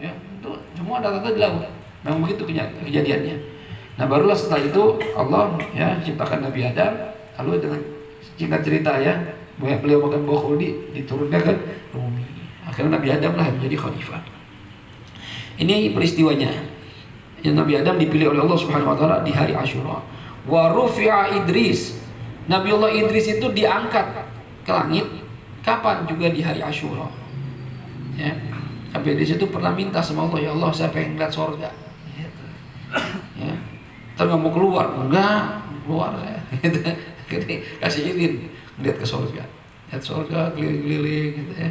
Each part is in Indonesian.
ya, itu semua data di laut. Memang begitu kejadiannya. Nah barulah setelah itu Allah ya ciptakan Nabi Adam, lalu dengan singkat cerita ya, beliau makan buah khuldi, diturunkan ke bumi. Akhirnya Nabi Adam lah yang menjadi khalifah. Ini peristiwanya. Yang Nabi Adam dipilih oleh Allah Subhanahu wa taala di hari Asyura. Wa rufi'a Idris. Nabiullah Idris itu diangkat ke langit kapan? Juga di hari Asyura. Ya. Nabi Idris itu pernah minta sama Allah, ya Allah saya pengen lihat surga. Gitu. Ya. Tapi nggak mau keluar, enggak keluar saya. Gitu. Kasih izin lihat ke surga. Lihat surga keliling-keliling gitu ya.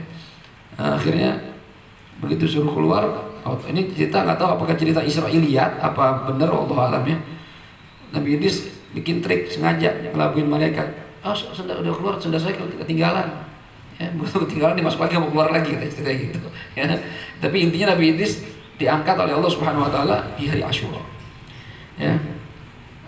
Nah, akhirnya begitu suruh keluar, ini cerita nggak tahu apakah cerita Israiliyat apa benar Allah alam ya. Nabi Idris bikin trik sengaja ngelabuin malaikat. Sudah keluar, sudah saya ketinggalan. Ya, begitu ketinggalan dimas pagi mau keluar lagi cerita gitu. Ya. Tapi intinya Nabi Idris diangkat oleh Allah Subhanahu wa taala di hari Asyura. Ya.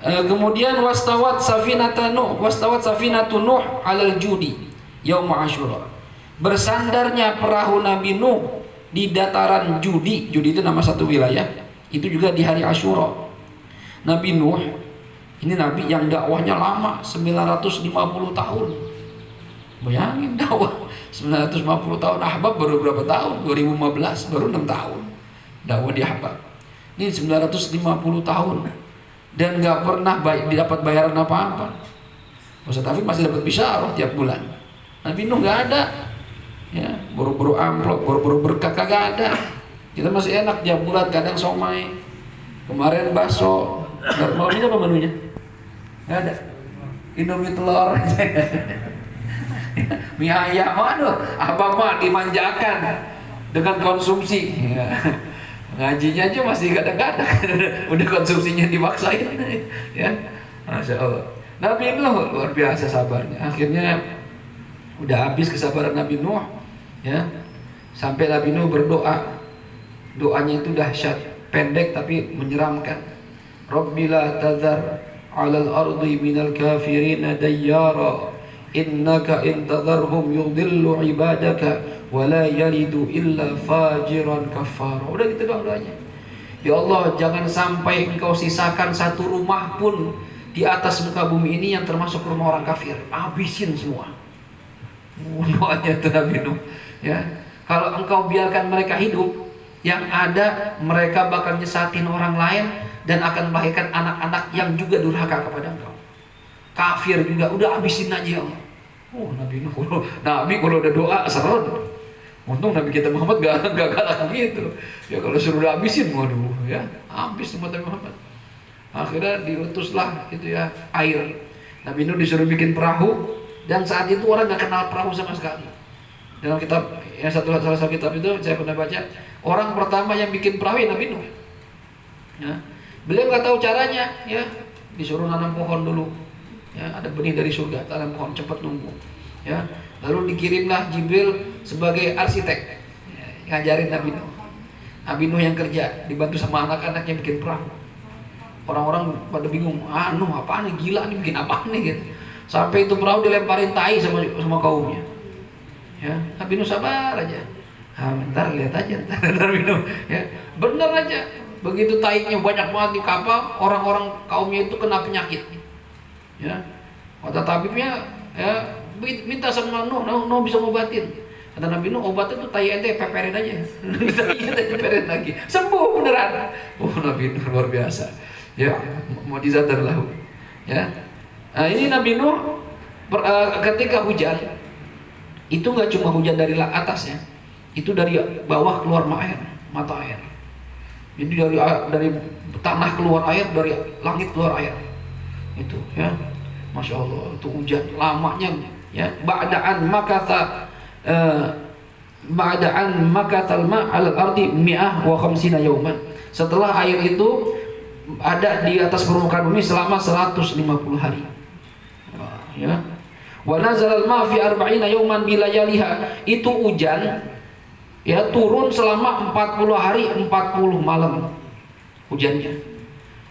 Kemudian wastawat safinatu Nuh alal judi yaum Asyura. Bersandarnya perahu Nabi Nuh di dataran Judi itu nama satu wilayah, itu juga di hari Asyura. Nabi Nuh ini nabi yang dakwahnya lama 950 tahun. Bayangin dakwah 950 tahun. Ahbab baru berapa tahun? 2015 baru 6 tahun dakwah di Ahbab. Ini 950 tahun dan gak pernah didapat bayaran apa-apa. Ustaz Taufik masih dapat bisyarah tiap bulan. Nabi Nuh gak ada. Ya, buru-buru amplop, buru-buru berkah kagak ada. Kita masih enak tiap bulan, kadang somai. Kemarin bakso. Malam ini apa menunya? Gak ada. Indomie telur. Mie ayam, waduh, abang mah dimanjakan dengan konsumsi. Ya. Ngajinya aja masih kadang-kadang udah konsumsinya dimaksain. Ya, Masya Allah. Nabi Nuh luar biasa sabarnya. Akhirnya udah habis kesabaran Nabi Nuh. Ya, sampai Nabi Nuh berdoa. Doanya itu dahsyat, pendek tapi menyeramkan. Rabbi la tadhar 'alal ardi minal kafirina dayyara innaka in tadharhum yudillu ibadaka wa la yalidu illa fajiran kafara. Udah gitu doang doanya. Ya Allah, jangan sampai Engkau sisakan satu rumah pun di atas muka bumi ini yang termasuk rumah orang kafir. Habisin semua. Doanya itu Nabi Nuh. Ya, kalau Engkau biarkan mereka hidup, yang ada mereka bakal nyesatin orang lain dan akan melahirkan anak-anak yang juga durhaka kepada Engkau. Kafir juga, udah habisin aja ya Allah. Nabi Nuh, Nabi kalau udah doa serem. Untung Nabi kita Muhammad gak kalah gitu. Ya kalau suruh habisin, waduh ya, habis semua Nabi Muhammad. Akhirnya diutuslah itu ya air. Nabi Nuh disuruh bikin perahu dan saat itu orang gak kenal perahu sama sekali. Dalam kitab yang salah satu kitab itu saya pernah baca, orang pertama yang bikin perahu ya Nabi Nuh. Ya. Beliau nggak tahu caranya, ya disuruh nanam pohon dulu. Ya, ada benih dari surga, tanam pohon cepat nunggu. Ya, lalu dikirimlah Jibril sebagai arsitek, ya, ngajarin Nabi Nuh. Nabi Nuh yang kerja, dibantu sama anak-anaknya bikin perahu. Orang-orang pada bingung, Nuh apaan nih, gila nih bikin apa nih gitu. Sampai itu perahu dilemparin tai sama kaumnya. Ya, Nabi Nuh sabar aja. Bentar lihat aja Nabi Nuh. Ya, benar aja. Begitu taiknya banyak banget di kapal, orang-orang kaumnya itu kena penyakit. Ya, kata tabibnya, ya minta sama Nuh bisa ngobatin. Kata Nabi Nuh, obat itu tai ente peperin aja. Peperin lagi, sembuh beneran. Nabi Nuh luar biasa. Ya, mukjizat terlahu. Ya, nah, ini Nabi Nuh ketika hujan. Itu nggak cuma hujan dari atasnya, itu dari bawah keluar mata air. Jadi dari tanah keluar air, dari langit keluar air. Itu ya, Masya Allah, itu hujan lamanya ya. Ba'da'an makatal ma'al ardi mi'ah wa khamsina yawman. Setelah air itu ada di atas permukaan bumi selama 150 hari. Ya. Wa nazalal ma fi 40 yawman bilayaliha. Itu hujan ya turun selama 40 hari 40 malam hujannya.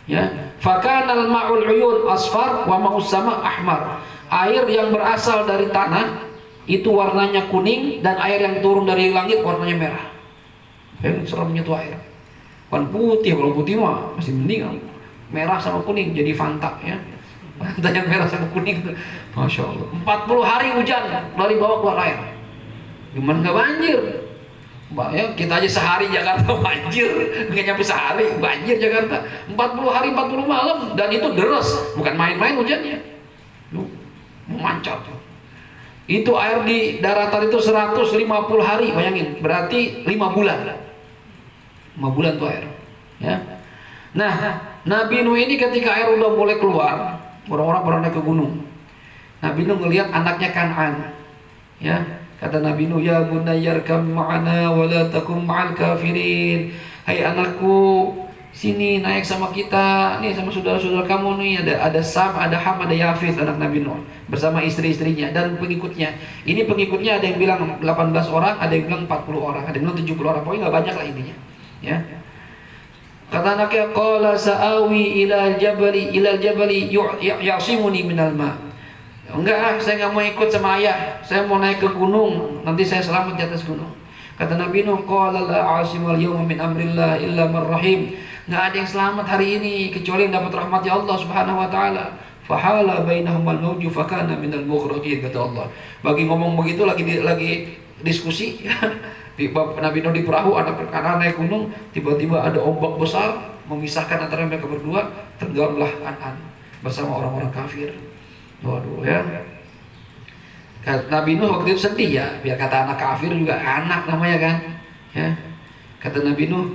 Ya, fakanal ma'ul uyun asfar wa ma'us sama ahmar. Air yang berasal dari tanah itu warnanya kuning dan air yang turun dari langit warnanya merah. Seremnya tuh air. Bukan putih, kalau putih mah masih mending, merah sama kuning jadi Fanta ya. Fanta yang merah sama kuning tuh. Masya Allah. 40 hari hujan dari bawah keluar air. Gimana nggak banjir? Ya, kita aja sehari Jakarta banjir, nggak nyampe sehari banjir Jakarta. 40 hari 40 malam, dan itu deras, bukan main-main hujannya. Memancar. Itu air di daratan itu 150 hari, bayangin, berarti 5 bulan. 5 bulan tuh air. Ya. Nah, Nabi Nuh ini ketika air udah mulai keluar, orang-orang pada naik ke gunung. Nabi Nuh ngelihat anaknya Kan'an. Ya, kata Nabi Nuh, ya bunayyarkam ma'ana wa la takum ma'al kafirin. Hai anakku, sini naik sama kita, nih sama saudara-saudara kamu nih, ada Sam, ada Ham, ada Yafith, anak Nabi Nuh, bersama istri-istrinya dan pengikutnya. Ini pengikutnya ada yang bilang 18 orang, ada yang bilang 40 orang, ada yang bilang 70 orang, pokoknya nggak banyak lah intinya. Ya. Kata anaknya, qala sa'awi ilal jabali yasimuni minal ma. Enggak, saya nggak mau ikut sama ayah, saya mau naik ke gunung, nanti saya selamat di atas gunung. Kata Nabi Nuh, qala la asimal yawma min amrillah illa man rahim. Nggak ada yang selamat hari ini kecuali yang dapat rahmat Allah Subhanahu wa taala. Fahala bainahum al-mawju fakana minal mughraqin, kata Allah. Bagi ngomong begitu lagi diskusi Nabi Nuh di perahu, anak-anak naik gunung, tiba-tiba ada ombak besar memisahkan antara mereka berdua, tenggelamlah Kan'an bersama orang-orang kafir. Waduh ya. Nabi Nuh waktu itu sedih ya, biar kata anak kafir juga anak namanya kan. Ya. Kata Nabi Nuh,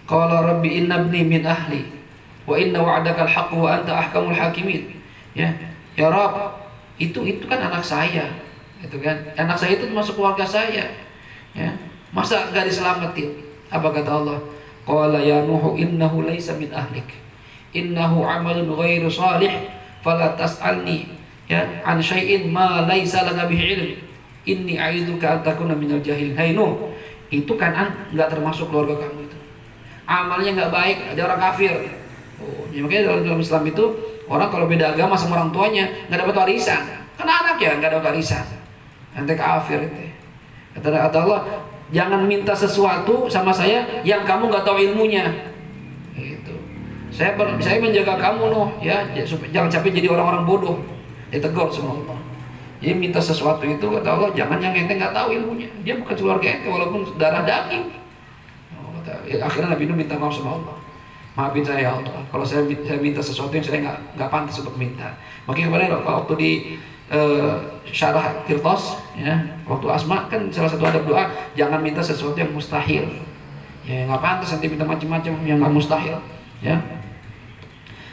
qala rabbi inna ibni min ahli wa inna wa'daka al-haqq wa anta ahkamul hakimin. Ya. Ya Rabb, itu kan anak saya. Itu kan. Anak saya itu termasuk keluarga saya. Ya. Masa enggak diselamatin? Apa kata Allah? Qala ya Nuh innahu laysa min ahlik. Innahu amalun ghairu salih fala tas'alni ya an syai'in ma laisa laka bihi ilm. Inni a'idzuka an takuna minal jahilin. Hai Nuh, itu kan enggak termasuk keluarga kamu itu. Amalnya enggak baik, ada orang kafir. Oh, ya makanya dalam Islam itu orang kalau beda agama sama orang tuanya enggak dapat warisan. Kan anak ya enggak dapat warisan. Nanti kafir itu. Kata Allah, jangan minta sesuatu sama saya yang kamu enggak tahu ilmunya. Gitu. Saya menjaga kamu Nuh ya, jangan sampai jadi orang-orang bodoh. Ditegur sama Allah. Jadi minta sesuatu itu kata Allah, jangan yang ente nggak tahu ilmunya. Dia bukan keluarga ente walaupun darah daging. Akhirnya Nabi Nuh minta maaf sama Allah. Maafin saya ya Allah, kalau saya minta sesuatu yang saya nggak pantas untuk minta. Makanya kemarin waktu di syarah Qirtas ya, waktu Asma kan salah satu adab doa, jangan minta sesuatu yang mustahil. Ya nggak pantas nanti minta macam-macam yang nggak mustahil. Ya.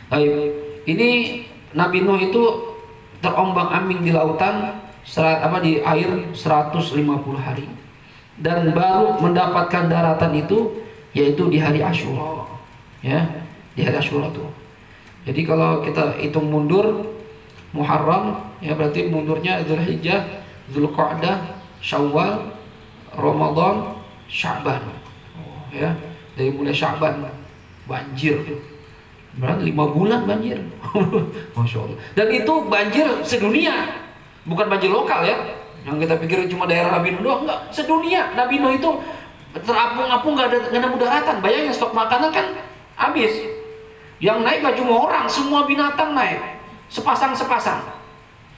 Baik, ini Nabi Nuh itu terombang-ambing di lautan di air 150 hari dan baru mendapatkan daratan itu yaitu di hari Asyura. Ya, di hari Asyura tuh. Jadi kalau kita hitung mundur Muharram ya berarti mundurnya Dzulhijjah, Dzulqa'dah, Syawal, Ramadan, Sya'ban. Oh, ya, dari mulai Sya'ban banjir. Berarti 5 bulan banjir. Masya Allah. Dan itu banjir sedunia, bukan banjir lokal ya. Yang kita pikir cuma daerah Nabi Nuh doang, enggak, sedunia. Nabi Nuh itu terapung-apung, nggak ada daratan. Bayangin stok makanan kan habis. Yang naik gak cuma orang, semua binatang naik. Sepasang-sepasang.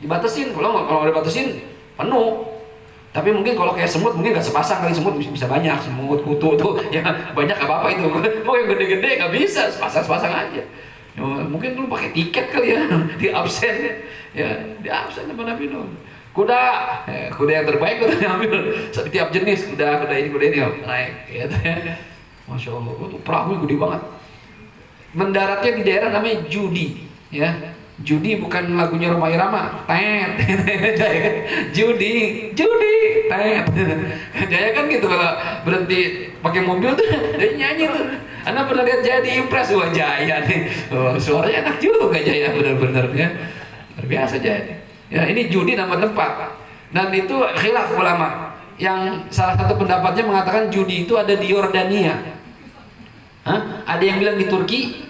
Dibatasin, kalau dibatasin penuh. Tapi mungkin kalau kayak semut mungkin nggak sepasang, kali semut bisa banyak, semut kutu tuh ya banyak apa itu. Oh yang gede-gede nggak bisa, sepasang aja. Ya, mungkin dulu pakai tiket kali ya, di absen sama Nabi Nuh. Kuda yang terbaik udah diambil setiap jenis kuda ini naik. Ya. Masya Allah, itu perahu gede banget. Mendaratnya di daerah namanya Judi, ya. Judi bukan lagunya Rhoma Irama, tet, Judi, tet. Jaya kan gitu kalau berhenti pakai mobil tuh, dia nyanyi tuh. Anda pernah lihat Jaya di Impres, wah Jaya nih, suaranya enak juga Jaya benar-benar ya, luar biasa Jaya. Ya ini Judi nama tempat, dan itu khilaf ulama. Yang salah satu pendapatnya mengatakan Judi itu ada di Yordania. Ada yang bilang di Turki,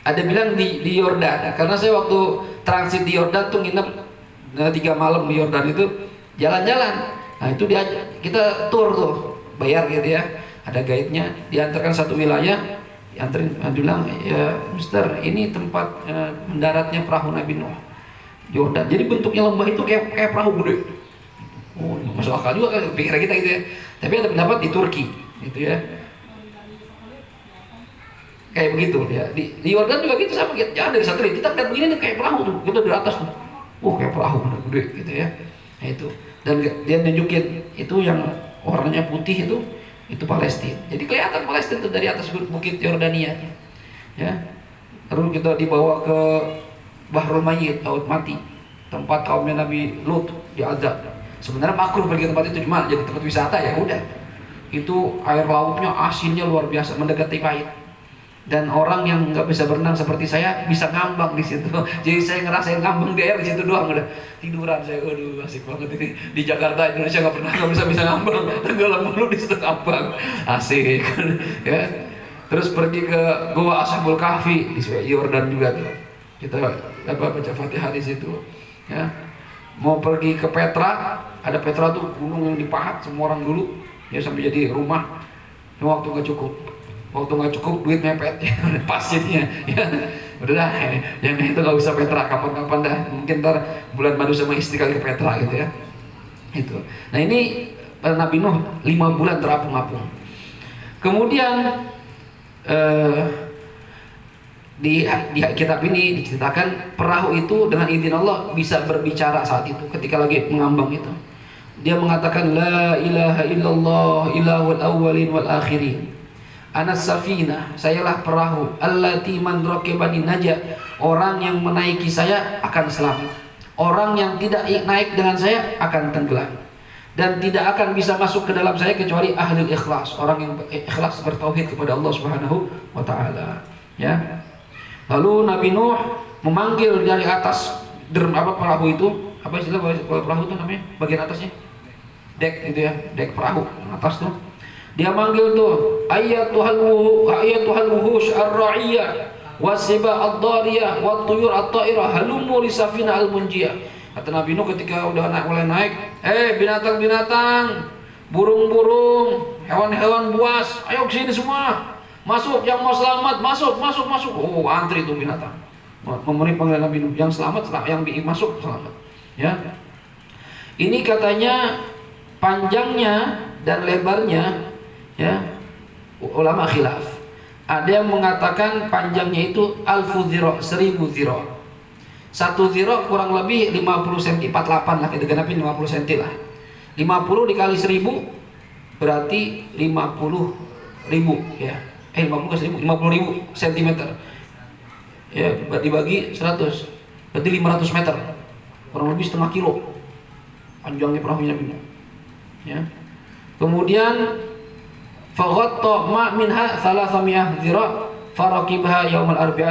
ada bilang di Yordan. Karena saya waktu transit di Yordan tuh nginep 3 malam di Yordan itu jalan-jalan. Nah itu kita tour tuh, bayar gitu ya. ada guide-nya, diantarkan satu wilayah, diantarin, bilang, ya Mister, ini tempat mendaratnya perahu Nabi Nuh, Yordan. Jadi bentuknya lembah itu kayak perahu gede. Oh, masuk akal juga kan pikiran kita gitu ya. Tapi ada pendapat di Turki, gitu ya. Kayak begitu ya. Di Yordan juga gitu sama, jangan dari satelit. Kita lihat begini nih kayak perahu tuh, kita dari atas tuh. Oh, kayak perahu gede gitu ya. Nah, itu. Dan dia nunjukin itu yang warnanya putih itu Palestina. Jadi kelihatan Palestina itu dari atas bukit Yordania. Ya. Lalu kita dibawa ke Bahrul Mayyit, laut mati, tempat kaumnya Nabi Lut diazab. Sebenarnya makruh pergi ke tempat itu, cuma jadi tempat wisata ya udah. Itu air lautnya asinnya luar biasa, mendekati pahit. Dan orang yang nggak bisa berenang seperti saya bisa ngambang di situ. Jadi saya ngerasain ngambang di air di situ doang, udah tiduran saya. Waduh, asik banget ini. Di Jakarta, Indonesia nggak bisa ngambang. Tenggelam mulu di situ ngambang, asik. Ya. Terus pergi ke Gua Ashabul Kahfi di Yordan juga tuh. Kita baca Fatihah di situ. Ya. Mau pergi ke Petra, ada Petra tuh gunung yang dipahat semua orang dulu, ya sampai jadi rumah. Waktu nggak cukup duit mepet ya, pasirnya ya udah yang itu nggak usah Petra, kapan-kapan dah, mungkin ntar bulan madu sama istri kali ke Petra gitu ya. Itu. Nah ini Nabi Nuh 5 bulan terapung-apung. Kemudian di kitab ini diceritakan perahu itu dengan izin Allah bisa berbicara saat itu ketika lagi mengambang itu. Dia mengatakan la ilaha illallah ilahul awwalin wal akhirin. Anas safina, sayalah perahu. Allati man rakibani naja, orang yang menaiki saya akan selamat. Orang yang tidak naik dengan saya akan tenggelam. Dan tidak akan bisa masuk ke dalam saya kecuali ahli ikhlas, orang yang ikhlas bertauhid kepada Allah Subhanahu wa taala. Ya. Lalu Nabi Nuh memanggil dari atas perahu itu, apa istilah perahu itu namanya? Bagian atasnya? Dek gitu ya, dek perahu atas tuh. Dia manggil tuh, ayatul wuhush ar-ra'iyah wasiba ad-dariyah wat tuyur at-ta'irah halummu li safina al-munjiyah. Kata Nabi Nuh ketika udah mulai naik, binatang-binatang, burung-burung, hewan-hewan buas, ayo kesini semua. Masuk, yang mau selamat, masuk. Oh, antri tuh binatang. Memenuhi panggilan Nabi Nuh, yang selamat, yang masuk selamat. Ya. Ini katanya panjangnya dan lebarnya, ya, ulama khilaf. Ada yang mengatakan panjangnya itu 1000 zira, 1000 zira. 1 zira kurang lebih 50 cm, 48 lah, kita genapin 50 cm lah. 50 dikali 1000 berarti 50.000 ya. 50 ke 1000, 50.000 cm. Ya, dibagi 100 berarti 500 meter. Kurang lebih setengah kilo panjangnya perahunya Nabi Nuh. Ya. Kemudian faghatta ma minha 300 zira farakibha yaumal arbi'a